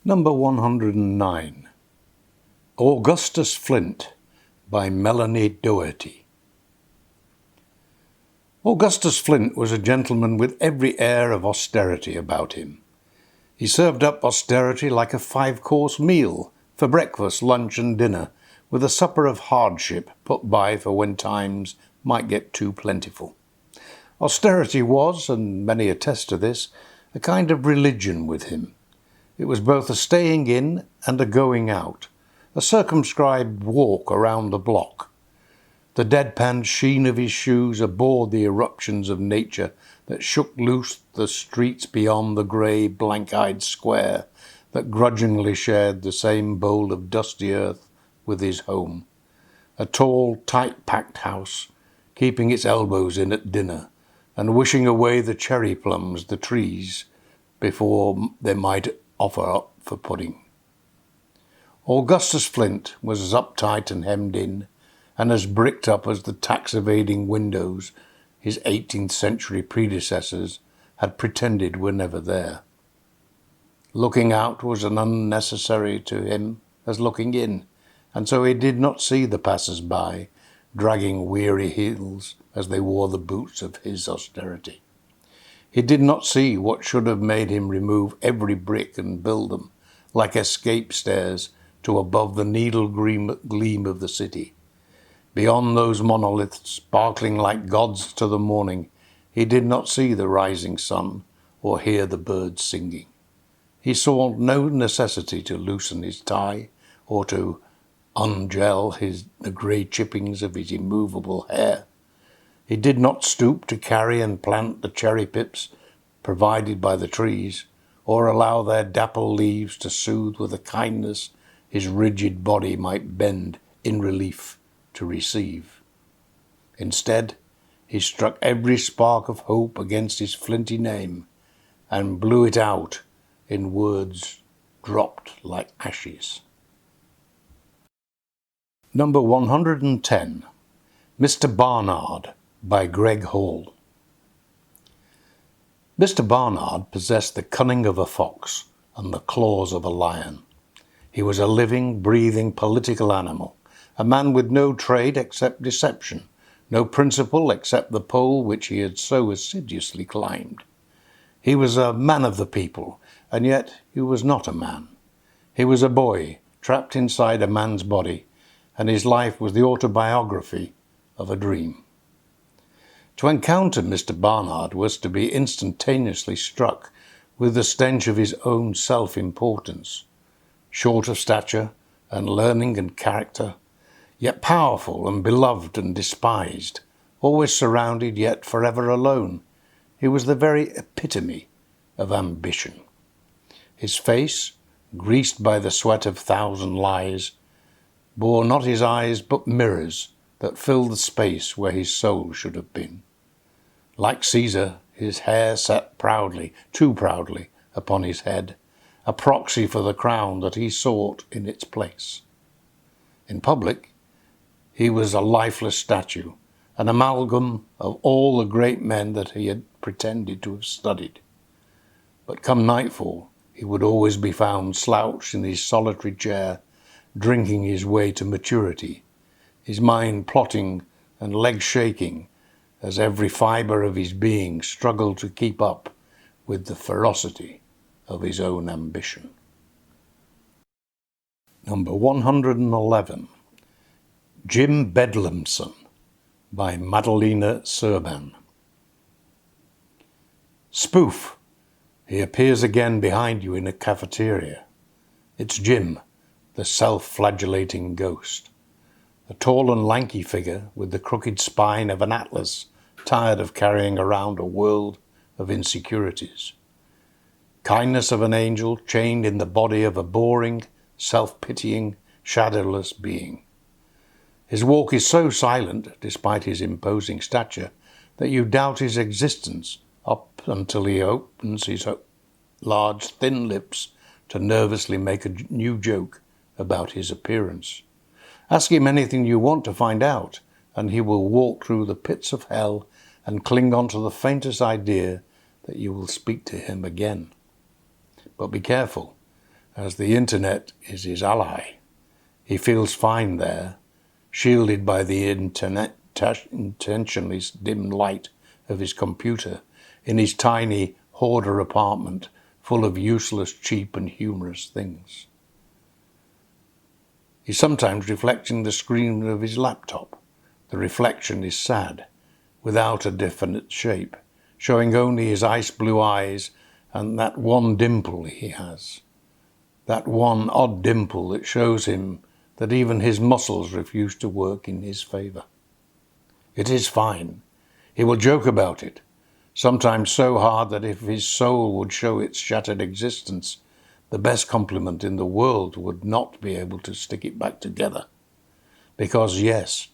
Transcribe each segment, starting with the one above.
Number 109. Augustus Flint by Melanie Doherty. Augustus Flint was a gentleman with every air of austerity about him. He served up austerity like a 5-course meal, for breakfast, lunch and dinner, with a supper of hardship put by for when times might get too plentiful. Austerity was, and many attest to this, a kind of religion with him. It was both a staying in and a going out, a circumscribed walk around the block. The deadpan sheen of his shoes abhorred the eruptions of nature that shook loose the streets beyond the grey, blank-eyed square that grudgingly shared the same bowl of dusty earth with his home. A tall, tight-packed house, keeping its elbows in at dinner, and wishing away the cherry plums, the trees, before they might offer up for pudding. Augustus Flint was as uptight and hemmed in, and as bricked up as the tax-evading windows his 18th century predecessors had pretended were never there. Looking out was as unnecessary to him as looking in, and so he did not see the passers-by, dragging weary heels as they wore the boots of his austerity. He did not see what should have made him remove every brick and build them, like escape stairs, to above the needle gleam of the city. Beyond those monoliths, sparkling like gods to the morning, he did not see the rising sun or hear the birds singing. He saw no necessity to loosen his tie or to ungel the grey chippings of his immovable hair. He did not stoop to carry and plant the cherry pips provided by the trees, or allow their dapple leaves to soothe with a kindness his rigid body might bend in relief to receive. Instead, he struck every spark of hope against his flinty name and blew it out in words dropped like ashes. Number 110. Mr. Barnard by Greg Hall. Mr. Barnard possessed the cunning of a fox and the claws of a lion. He was a living, breathing, political animal, a man with no trade except deception, no principle except the pole which he had so assiduously climbed. He was a man of the people, and yet he was not a man. He was a boy, trapped inside a man's body, and his life was the autobiography of a dream. To encounter Mr. Barnard was to be instantaneously struck with the stench of his own self-importance. Short of stature and learning and character, yet powerful and beloved and despised, always surrounded yet forever alone, he was the very epitome of ambition. His face, greased by the sweat of 1,000 lies, bore not his eyes but mirrors that filled the space where his soul should have been. Like Caesar, his hair sat proudly, too proudly, upon his head, a proxy for the crown that he sought in its place. In public, he was a lifeless statue, an amalgam of all the great men that he had pretended to have studied. But come nightfall, he would always be found slouched in his solitary chair, drinking his way to maturity, his mind plotting and legs shaking as every fibre of his being struggled to keep up with the ferocity of his own ambition. Number 111. Jim Bedlamson by Madalina Serban. Spoof. He appears again behind you in a cafeteria. It's Jim, the self-flagellating ghost. A tall and lanky figure with the crooked spine of an atlas, tired of carrying around a world of insecurities. Kindness of an angel chained in the body of a boring, self-pitying, shadowless being. His walk is so silent, despite his imposing stature, that you doubt his existence up until he opens his large, thin lips to nervously make a new joke about his appearance. Ask him anything you want to find out, and he will walk through the pits of hell and cling on to the faintest idea that you will speak to him again. But be careful. as the internet is his ally. He feels fine there, shielded by the intentionally dim light of his computer, in his tiny hoarder apartment full of useless, cheap and humorous things. He's sometimes reflecting the screen of his laptop. The reflection is sad, without a definite shape, showing only his ice blue eyes and that one dimple he has. That one odd dimple that shows him that even his muscles refuse to work in his favour. It is fine. He will joke about it, sometimes so hard that if his soul would show its shattered existence, the best compliment in the world would not be able to stick it back together. Because yes,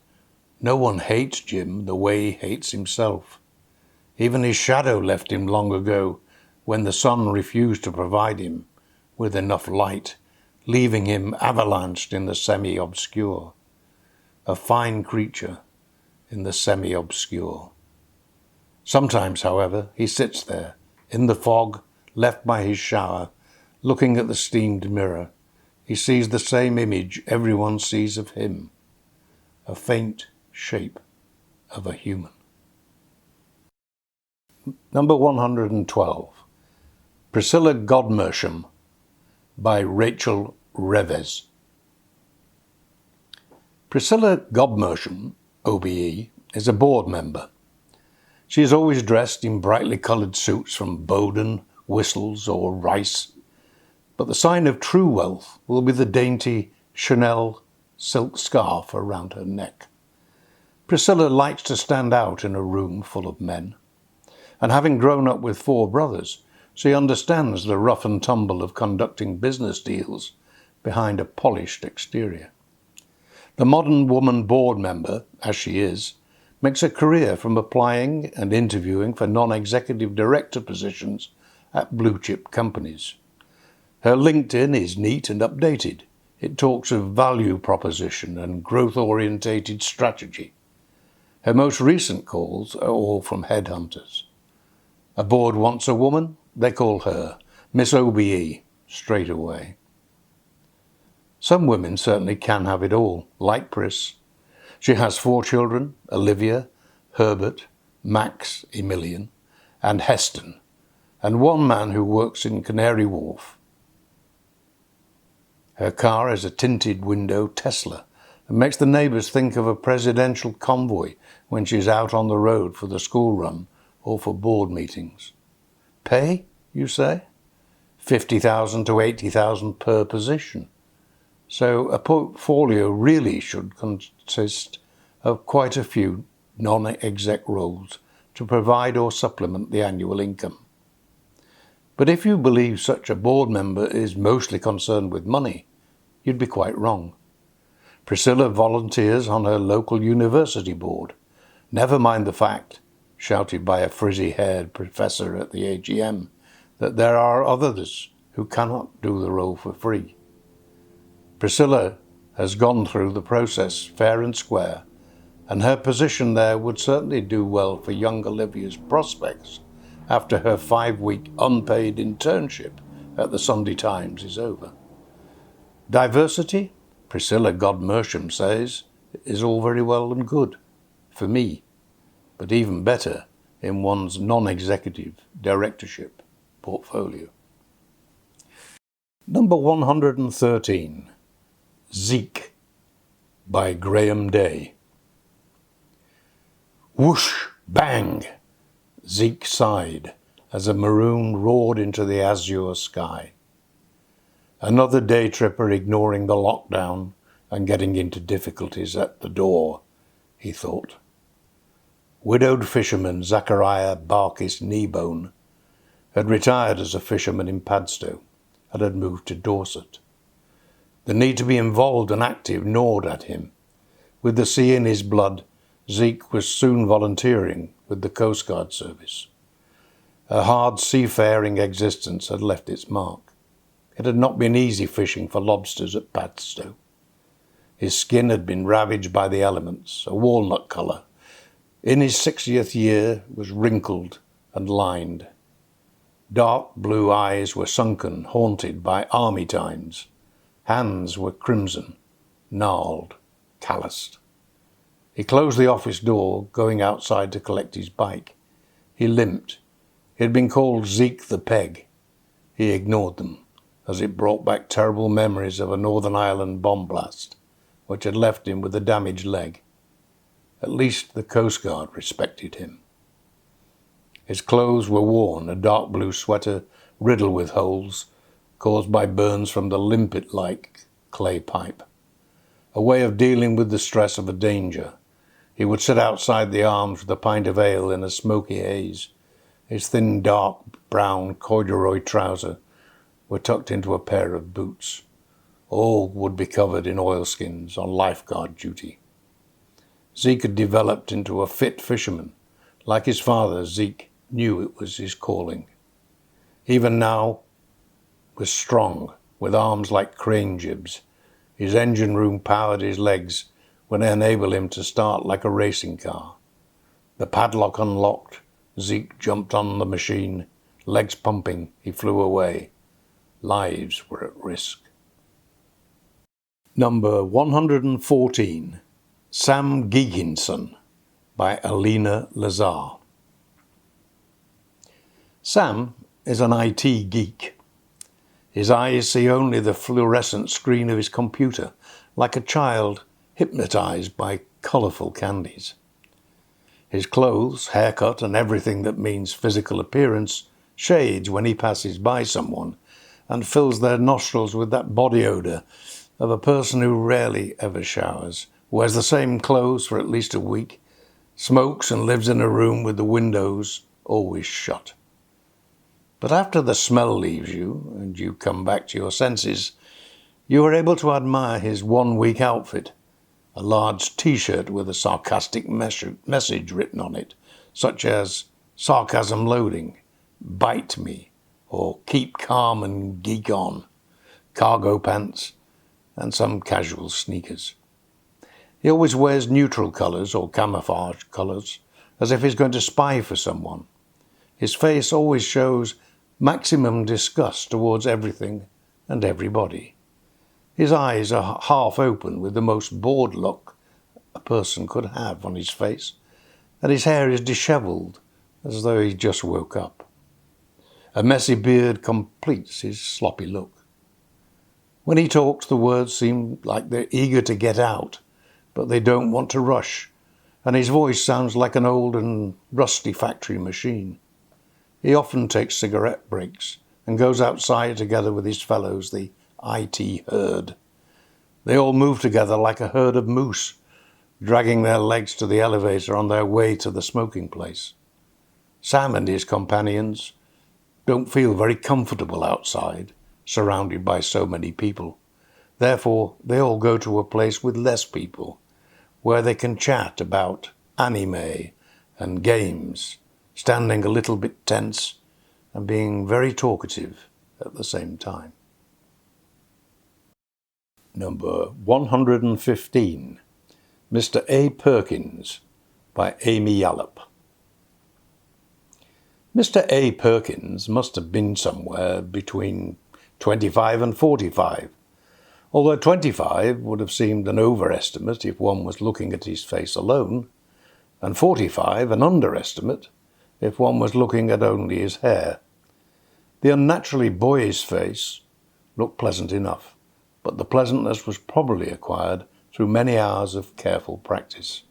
no one hates Jim the way he hates himself. Even his shadow left him long ago when the sun refused to provide him with enough light, leaving him avalanched in the semi-obscure. A fine creature in the semi-obscure. Sometimes, however, he sits there, in the fog, left by his shower, looking at the steamed mirror. He sees the same image everyone sees of him, a faint shape of a human. Number 112. Priscilla Godmersham by Rachael Revesz. Priscilla Godmersham, OBE, is a board member. She is always dressed in brightly coloured suits from Bowden, Whistles or Rice, but the sign of true wealth will be the dainty Chanel silk scarf around her neck. Priscilla likes to stand out in a room full of men, and having grown up with 4 brothers, she understands the rough and tumble of conducting business deals behind a polished exterior. The modern woman board member, as she is, makes a career from applying and interviewing for non-executive director positions at blue-chip companies. Her LinkedIn is neat and updated. It talks of value proposition and growth-orientated strategy. Her most recent calls are all from headhunters. A board wants a woman, they call her Miss OBE straight away. Some women certainly can have it all, like Pris. She has 4 children, Olivia, Herbert, Max, Emilian, and Heston, and 1 man who works in Canary Wharf. Her car is a tinted window Tesla and makes the neighbours think of a presidential convoy when she's out on the road for the school run or for board meetings. Pay, you say? 50,000 to 80,000 per position. So a portfolio really should consist of quite a few non-exec roles to provide or supplement the annual income. But if you believe such a board member is mostly concerned with money, you'd be quite wrong. Priscilla volunteers on her local university board. Never mind the fact, shouted by a frizzy-haired professor at the AGM, that there are others who cannot do the role for free. Priscilla has gone through the process fair and square, and her position there would certainly do well for young Olivia's prospects after her 5-week unpaid internship at the Sunday Times is over. Diversity, Priscilla Godmersham says, is all very well and good for me, but even better in one's non-executive directorship portfolio. Number 113. Zeke by Graham Day. Whoosh, bang! Zeke sighed as a maroon roared into the azure sky. Another day tripper ignoring the lockdown and getting into difficulties at the door, he thought. Widowed fisherman Zachariah Barkis Kneebone had retired as a fisherman in Padstow and had moved to Dorset. The need to be involved and active gnawed at him. With the sea in his blood, Zeke was soon volunteering with the Coast Guard Service. A hard seafaring existence had left its mark. It had not been easy fishing for lobsters at Padstow. His skin had been ravaged by the elements, a walnut colour. In his 60th year was wrinkled and lined. Dark blue eyes were sunken, haunted by army times. Hands were crimson, gnarled, calloused. He closed the office door, going outside to collect his bike. He limped. He had been called Zeke the Peg. He ignored them, as it brought back terrible memories of a Northern Ireland bomb blast, which had left him with a damaged leg. At least the Coast Guard respected him. His clothes were worn, a dark blue sweater riddled with holes, caused by burns from the limpet-like clay pipe. A way of dealing with the stress of a danger. He would sit outside the Arms with a pint of ale in a smoky haze. His thin, dark brown corduroy trousers were tucked into a pair of boots. All would be covered in oilskins on lifeguard duty. Zeke had developed into a fit fisherman. Like his father, Zeke knew it was his calling. Even now, was strong, with arms like crane jibs. His engine room powered his legs when they enabled him to start like a racing car. The padlock unlocked, Zeke jumped on the machine. Legs pumping, he flew away. Lives were at risk. Number 114, Sam Geekinson, by Alina Lazar. Sam is an IT geek. His eyes see only the fluorescent screen of his computer, like a child hypnotized by colourful candies. His clothes, haircut, and everything that means physical appearance shades when he passes by someone and fills their nostrils with that body odour of a person who rarely ever showers, wears the same clothes for at least a week, smokes and lives in a room with the windows always shut. But after the smell leaves you and you come back to your senses, you are able to admire his one-week outfit, a large T-shirt with a sarcastic message written on it, such as sarcasm loading, bite me, or keep calm and geek on, cargo pants, and some casual sneakers. He always wears neutral colours or camouflage colours, as if he's going to spy for someone. His face always shows maximum disgust towards everything and everybody. His eyes are half open with the most bored look a person could have on his face, and his hair is dishevelled as though he just woke up. A messy beard completes his sloppy look. When he talks, the words seem like they're eager to get out, but they don't want to rush, and his voice sounds like an old and rusty factory machine. He often takes cigarette breaks and goes outside together with his fellows, the IT herd. They all move together like a herd of moose, dragging their legs to the elevator on their way to the smoking place. Sam and his companions don't feel very comfortable outside, surrounded by so many people. Therefore, they all go to a place with less people, where they can chat about anime and games, standing a little bit tense and being very talkative at the same time. Number 115, Mr. A. Perkins, by Amy Yallop. Mr. A. Perkins must have been somewhere between 25 and 45, although 25 would have seemed an overestimate if one was looking at his face alone, and 45 an underestimate if one was looking at only his hair. The unnaturally boyish face looked pleasant enough, but the pleasantness was probably acquired through many hours of careful practice.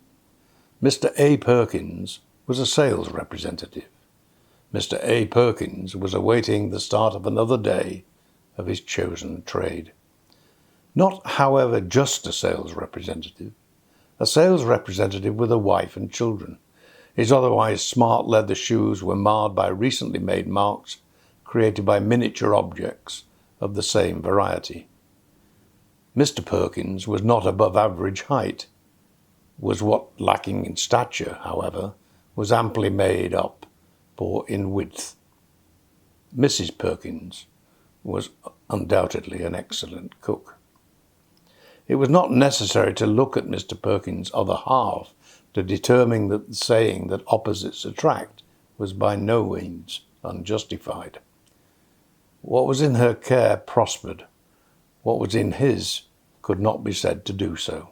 Mr. A. Perkins was a sales representative. Mr. A. Perkins was awaiting the start of another day of his chosen trade. Not, however, just a sales representative with a wife and children. His otherwise smart leather shoes were marred by recently made marks created by miniature objects of the same variety. Mr. Perkins was not above average height, was what lacking in stature, however, was amply made up for in width. Mrs. Perkins was undoubtedly an excellent cook. It was not necessary to look at Mr. Perkins' other half to determine that the saying that opposites attract was by no means unjustified. What was in her care prospered. What was in his could not be said to do so.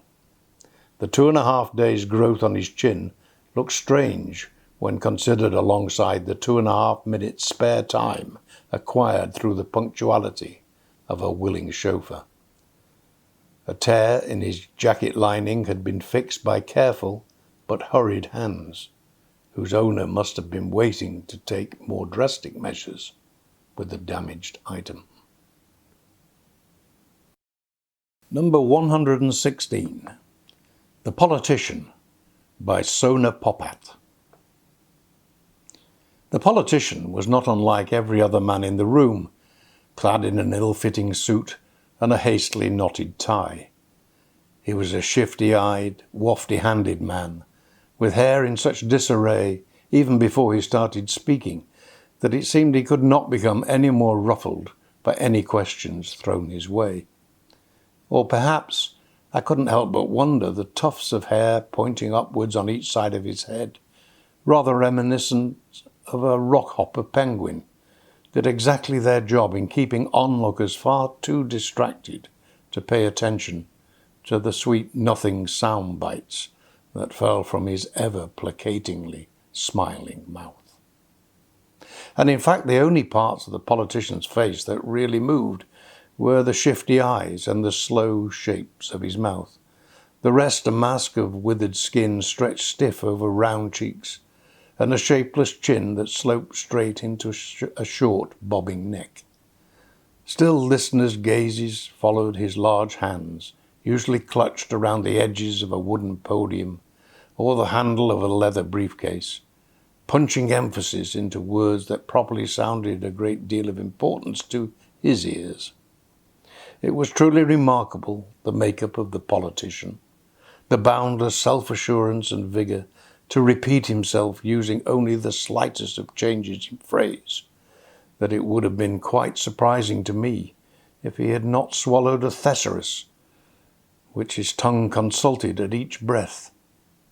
The 2.5 days' growth on his chin looked strange when considered alongside the 2.5 minutes spare time acquired through the punctuality of a willing chauffeur. A tear in his jacket lining had been fixed by careful but hurried hands, whose owner must have been waiting to take more drastic measures with the damaged item. Number 116. The Politician by Sona Popat. The politician was not unlike every other man in the room, clad in an ill-fitting suit and a hastily knotted tie. He was a shifty-eyed, wafty-handed man, with hair in such disarray even before he started speaking that it seemed he could not become any more ruffled by any questions thrown his way. Or perhaps I couldn't help but wonder the tufts of hair pointing upwards on each side of his head, rather reminiscent of a rock-hopper penguin, did exactly their job in keeping onlookers far too distracted to pay attention to the sweet nothing sound bites that fell from his ever placatingly smiling mouth. And in fact, the only parts of the politician's face that really moved were the shifty eyes and the slow shapes of his mouth. The rest a mask of withered skin stretched stiff over round cheeks, and a shapeless chin that sloped straight into a short, bobbing neck. Still listeners' gazes followed his large hands, usually clutched around the edges of a wooden podium or the handle of a leather briefcase, punching emphasis into words that properly sounded a great deal of importance to his ears. It was truly remarkable, the make-up of the politician, the boundless self-assurance and vigour to repeat himself using only the slightest of changes in phrase, that it would have been quite surprising to me if he had not swallowed a thesaurus, which his tongue consulted at each breath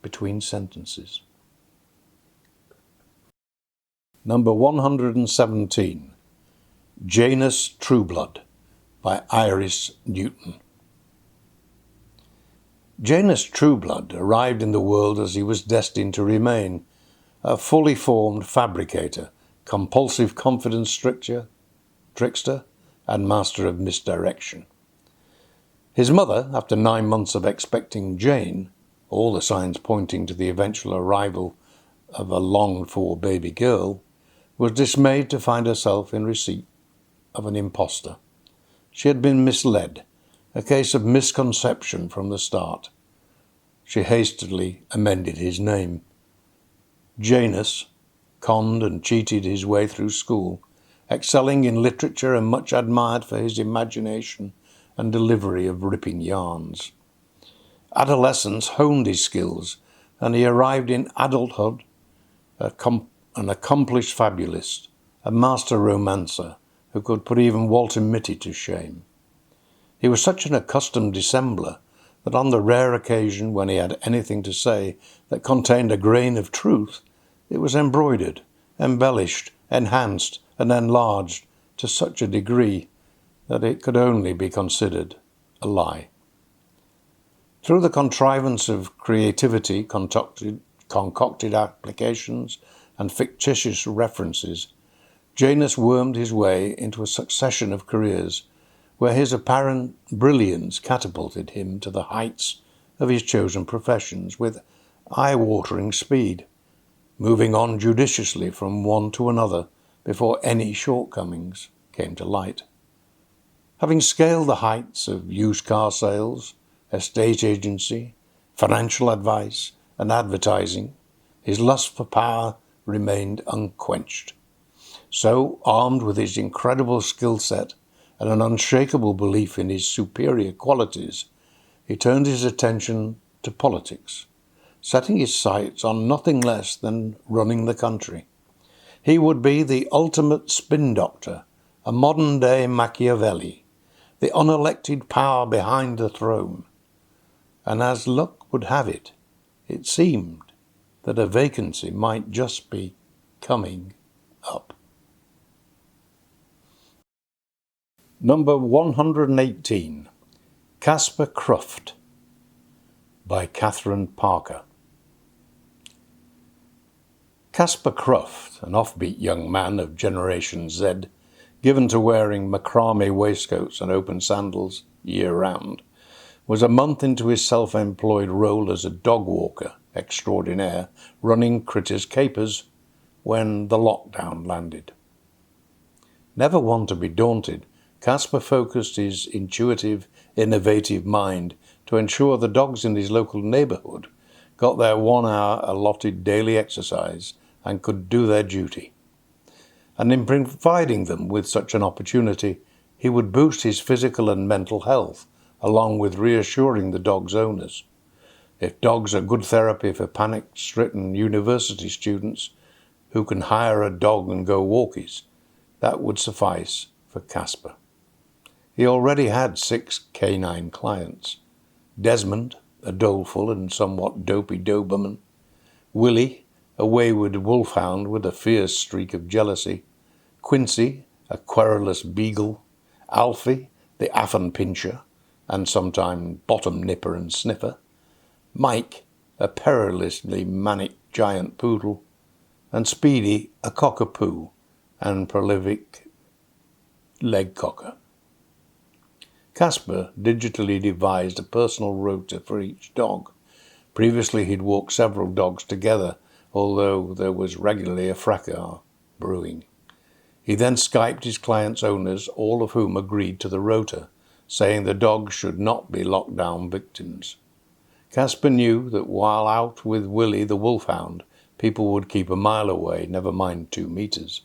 between sentences. Number 117. Janus Trueblood by Iris Newton. Janus Trueblood arrived in the world as he was destined to remain, a fully formed fabricator, compulsive confidence trickster, and master of misdirection. His mother, after 9 months of expecting Jane, all the signs pointing to the eventual arrival of a longed-for baby girl, was dismayed to find herself in receipt of an impostor. She had been misled, a case of misconception from the start. She hastily amended his name. Janus conned and cheated his way through school, excelling in literature and much admired for his imagination and delivery of ripping yarns. Adolescence honed his skills, and he arrived in adulthood an accomplished fabulist, a master romancer who could put even Walter Mitty to shame. He was such an accustomed dissembler that on the rare occasion when he had anything to say that contained a grain of truth, it was embroidered, embellished, enhanced, and enlarged to such a degree that it could only be considered a lie. Through the contrivance of creativity, concocted applications, and fictitious references, Janus wormed his way into a succession of careers where his apparent brilliance catapulted him to the heights of his chosen professions with eye-watering speed, moving on judiciously from one to another before any shortcomings came to light. Having scaled the heights of used car sales, estate agency, financial advice, and advertising, his lust for power remained unquenched. So, armed with his incredible skill set and an unshakable belief in his superior qualities, he turned his attention to politics, setting his sights on nothing less than running the country. He would be the ultimate spin doctor, a modern-day Machiavelli, the unelected power behind the throne. And as luck would have it, it seemed that a vacancy might just be coming up. Number 118, Caspar Cruft, by Catherine Parker. Caspar Cruft, an offbeat young man of Generation Z, given to wearing macrame waistcoats and open sandals year-round, was a month into his self-employed role as a dog walker extraordinaire, running Critters Capers, when the lockdown landed. Never one to be daunted, Caspar focused his intuitive, innovative mind to ensure the dogs in his local neighbourhood got their 1 hour allotted daily exercise and could do their duty. And in providing them with such an opportunity, he would boost his physical and mental health, along with reassuring the dogs' owners. If dogs are good therapy for panic-stricken university students who can hire a dog and go walkies, that would suffice for Caspar. He already had 6 canine clients: Desmond, a doleful and somewhat dopey Doberman; Willie, a wayward wolfhound with a fierce streak of jealousy; Quincy, a querulous beagle; Alfie, the Affan pincher, and sometime bottom nipper and sniffer; Mike, a perilously manic giant poodle; and Speedy, a cockapoo and prolific leg cocker. Caspar digitally devised a personal rota for each dog. Previously he'd walked several dogs together, although there was regularly a fracas brewing. He then Skyped his clients' owners, all of whom agreed to the rota, saying the dogs should not be lockdown victims. Caspar knew that while out with Willie the wolfhound, people would keep a mile away, never mind 2 meters.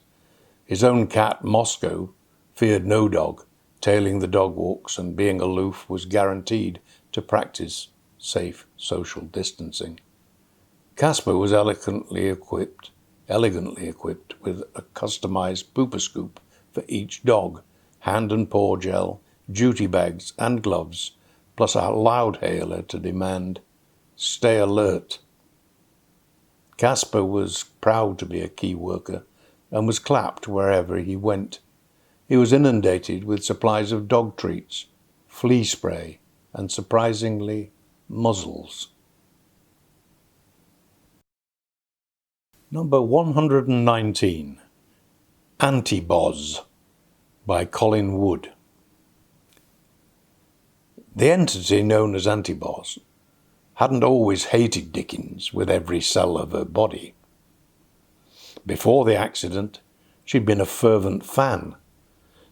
His own cat, Moscow, feared no dog. Tailing the dog walks and being aloof was guaranteed to practice safe social distancing. Caspar was elegantly equipped with a customized pooper scoop for each dog, hand and paw gel, duty bags and gloves, plus a loud hailer to demand, "Stay alert." Caspar was proud to be a key worker and was clapped wherever he went. He was inundated with supplies of dog treats, flea spray, and surprisingly, muzzles. Number 119, Antiboz, by Colin Wood. The entity known as Antiboz hadn't always hated Dickens with every cell of her body. Before the accident, she'd been a fervent fan.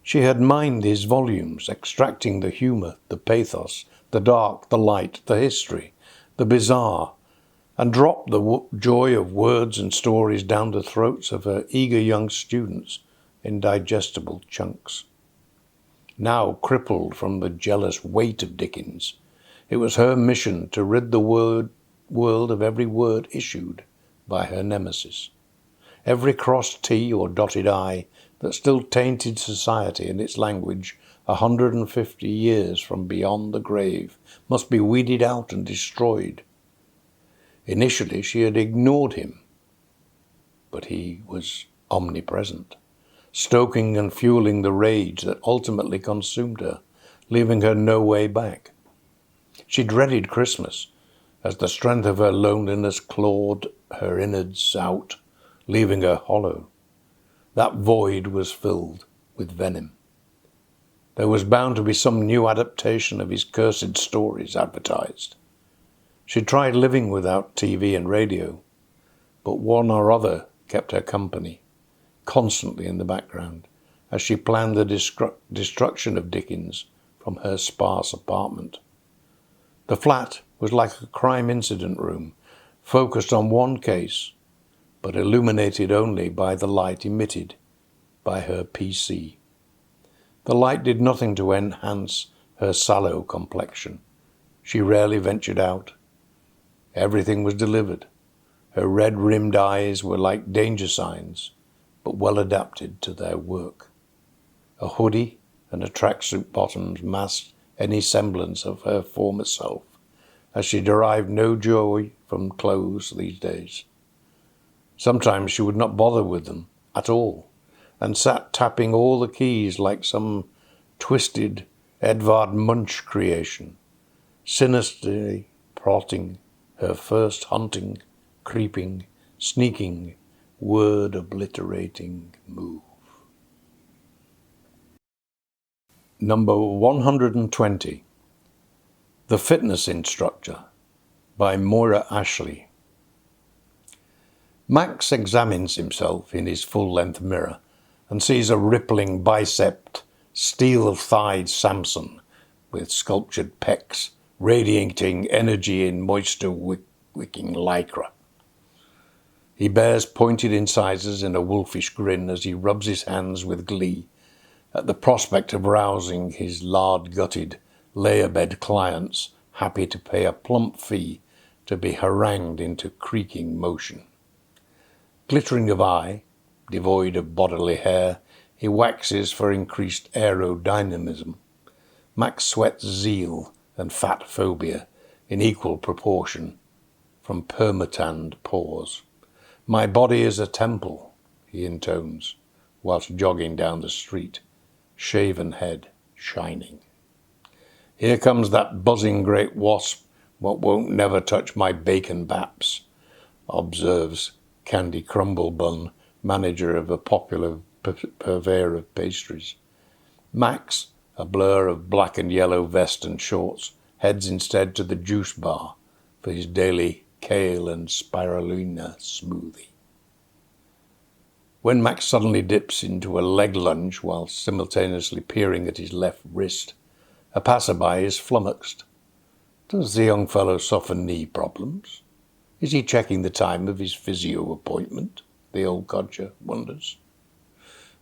She had mined his volumes, extracting the humour, the pathos, the dark, the light, the history, the bizarre, and dropped the joy of words and stories down the throats of her eager young students in digestible chunks. Now crippled from the jealous weight of Dickens, it was her mission to rid the world of every word issued by her nemesis. Every crossed T or dotted I that still tainted society and its language 150 years from beyond the grave must be weeded out and destroyed. Initially she had ignored him, but he was omnipresent, stoking and fueling the rage that ultimately consumed her, leaving her no way back. She dreaded Christmas, as the strength of her loneliness clawed her innards out, leaving her hollow. That void was filled with venom. There was bound to be some new adaptation of his cursed stories advertised. She tried living without TV and radio, but one or other kept her company, constantly in the background, as she planned the destruction of Dickens from her sparse apartment. The flat was like a crime incident room, focused on one case, but illuminated only by the light emitted by her PC. The light did nothing to enhance her sallow complexion. She rarely ventured out. Everything was delivered. Her red-rimmed eyes were like danger signs, but well adapted to their work. A hoodie and a tracksuit bottoms masked any semblance of her former self, as she derived no joy from clothes these days. Sometimes she would not bother with them at all, and sat tapping all the keys like some twisted Edvard Munch creation, sinisterly plotting her first hunting, creeping, sneaking, word-obliterating move. Number 120. The Fitness Instructor by Moira Ashley. Max examines himself in his full-length mirror and sees a rippling bicepped, steel-thighed Samson with sculptured pecs, radiating energy in moisture-wicking lycra. He bears pointed incisors in a wolfish grin as he rubs his hands with glee at the prospect of rousing his lard-gutted, lay-abed clients happy to pay a plump fee to be harangued into creaking motion. Glittering of eye, devoid of bodily hair, he waxes for increased aerodynamism. Max sweats zeal and fat phobia in equal proportion from permatanned pores. "My body is a temple," he intones, whilst jogging down the street, shaven head shining. "Here comes that buzzing great wasp, what won't never touch my bacon baps," observes Candy Crumblebun, manager of a popular purveyor of pastries. Max, a blur of black and yellow vest and shorts, heads instead to the juice bar for his daily kale and spirulina smoothie. When Max suddenly dips into a leg lunge while simultaneously peering at his left wrist, a passerby is flummoxed. Does the young fellow suffer knee problems? Is he checking the time of his physio appointment? The old codger wonders.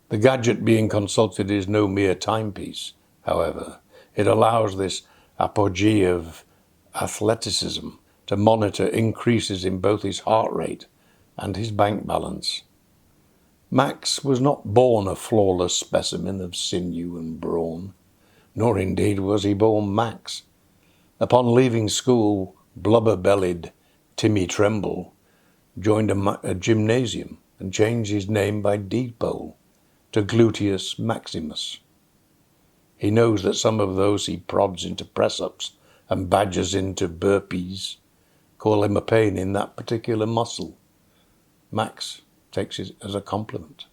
The gadget being consulted is no mere timepiece, however. It allows this apogee of athleticism to monitor increases in both his heart rate and his bank balance. Max was not born a flawless specimen of sinew and brawn, nor indeed was he born Max. Upon leaving school, blubber-bellied Timmy Tremble joined a gymnasium and changed his name by deed poll to Gluteus Maximus. He knows that some of those he prods into press-ups and badgers into burpees call him a pain in that particular muscle. Max takes it as a compliment.